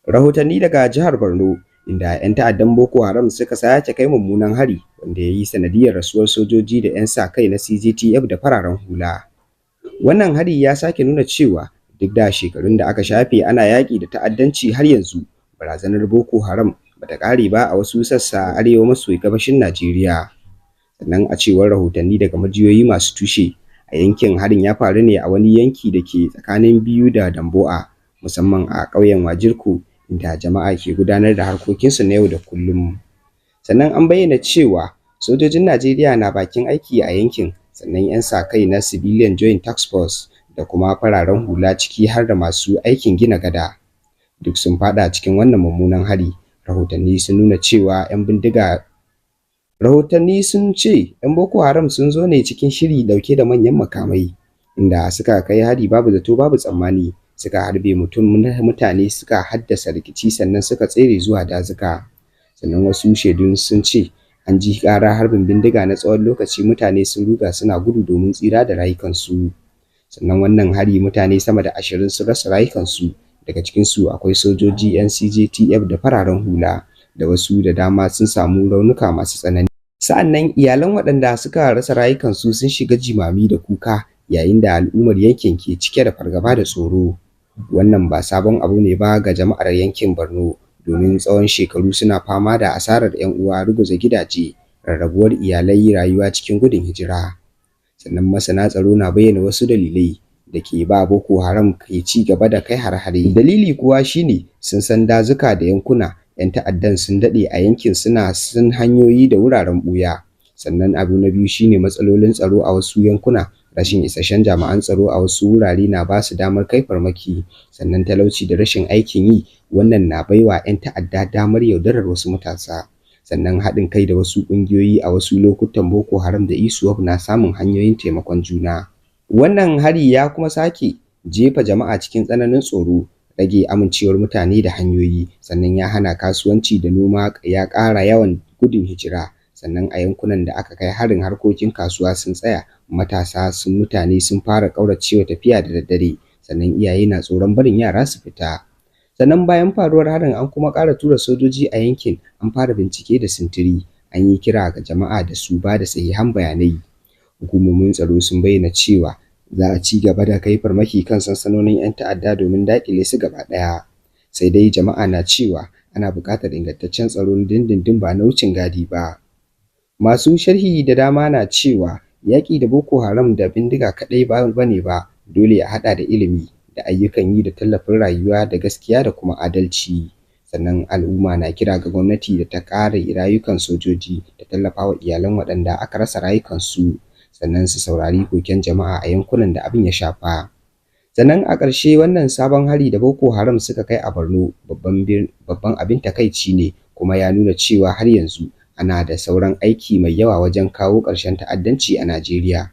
Rahotanni daga jihar Borno, inda 'yan ta'addan Boko Haram suka sake kai mummunan hari wanda ya yi sanadiyar rasuwar sojoji da 'yan sa-kai na CJTF da fararen hula. Wannan hari ya sake nuna cewa duk da shekarun da aka shafe ana yaƙi da ta'addanci, har yanzu barazanar Boko Haram ba ta ƙare ba a wasu sassa a arewa maso gabashin Najeriya. Sannan a cewar rahotanni daga majiyoyi masu tushe, a yankin harin ya faru ne a wani yanki da ke tsakanin Biyu da Dambo'a, musamman a ƙauyen Wajirko, inda jama'a ke gudanar da harkokinsu na yau da kullum. Sannan an bayyana cewa sojojin Najeriya na bakin aiki a yankin, sannan 'yan sa-kai na Civilian Joint Task Force da kuma fararen hula ciki har da masu aikin gina gada duk sun fada cikin wannan mummunan hari. Rahotanni sun nuna cewa 'yan Boko Haram sun zo ne cikin shiri dauke da manyan makamai, inda suka kai hari babu zato babu tsammani, suka harbe mutane, suka haddasa rikici, sannan suka tsere zuwa dazuka. Sannan wasu shaidun sun ce an ji ƙara harbin bindiga na tsawon lokaci, mutane sun ruga suna gudu domin tsira da rayukansu. Sannan wannan hari mutane sama da 20 sun rasa rayukansu, daga cikinsu akwai sojoji 'yan CJTF da fararen hula, da wasu da dama sun samu raunuka masu tsanani. Sa'annan iyalan waɗanda suka rasa rayukansu sun shiga jimami da kuka, yayin da al'ummar yankin ke cike da fargaba da tsoro. Wannan ba sabon abu ne ba ga jama'ar yankin Borno, domin tsawon shekaru suna fama da asarar 'yan uwa, ruguza gidaje, rarrabuwar iyalai, rayuwa cikin gudun hijira. Sannan masana tsaro na bayyana wasu dalilai da ke ba Boko Haram ke ci gaba da kai har-hare. Dalili kuwa shine sun san dazuka da yankuna 'yan ta'addan sun daɗe a yankin, suna sun hanyoyi da wuraren ɓuya. Sannan abu na biyu shine matsalolin tsaro a wasu yankuna. Rashin isasshen jami'an tsaro a wasu wurare na ba su damar kai farmaki. Sannan talauci da rashin aikin yi, wannan na baiwa 'yan ta'adda damar yaudarar wasu matasa. Sannan haɗin kai da wasu ƙungiyoyi, a wasu lokutan Boko Haram da ISWAP na samun hanyoyin taimakon juna. Wannan hari ya kuma sake jefa jama'a cikin tsananin tsoro, rage amincewar mutane da hanyoyi, sannan ya hana kasuwanci da noma, ya ƙara yawan gudun hijira. Sannan a yankunan da aka kai harin, harkokin kasuwa sun tsaya, mutane sun fara ƙauracewa tafiya da daddare, sannan iyaye na tsoron barin yara su fita. Sannan bayan faruwar harin an kuma ƙara tura sojoji a yankin, an fara bincike da sintiri, an yi kira ga jama'a da su ba da sahihan bayanai. Hukumomin tsaro sun bayyana cewa za a ci gaba da kai farmaki kan sansanonin 'yan ta'adda domin daƙile su gaba ɗaya. Sai dai jama'a na cewa ana buƙatar ingantaccen tsaro na dindindin, ba na wucin gadi ba. Masu sharhi da dama na cewa yaƙi da Boko Haram da bindiga kaɗai ba ne ba, dole a haɗa da ilimi da ayyukan yi da tallafin rayuwa da gaskiya da kuma adalci. Sannan al'umma na kira ga gwamnati da ta ƙara rayukan sojoji, da tallafawa iyalan waɗanda aka rasa rayukansu, sannan su saurari koken jama'a a yankunan da abin ya shafa. Sannan a ƙarshe, wannan sabon hari da Boko Haram suka kai a Borno babban abin takaici ne, kuma ya nuna cewa har yanzu ana da sauran aiki mai yawa wajen kawo ƙarshen ta'addanci a Najeriya.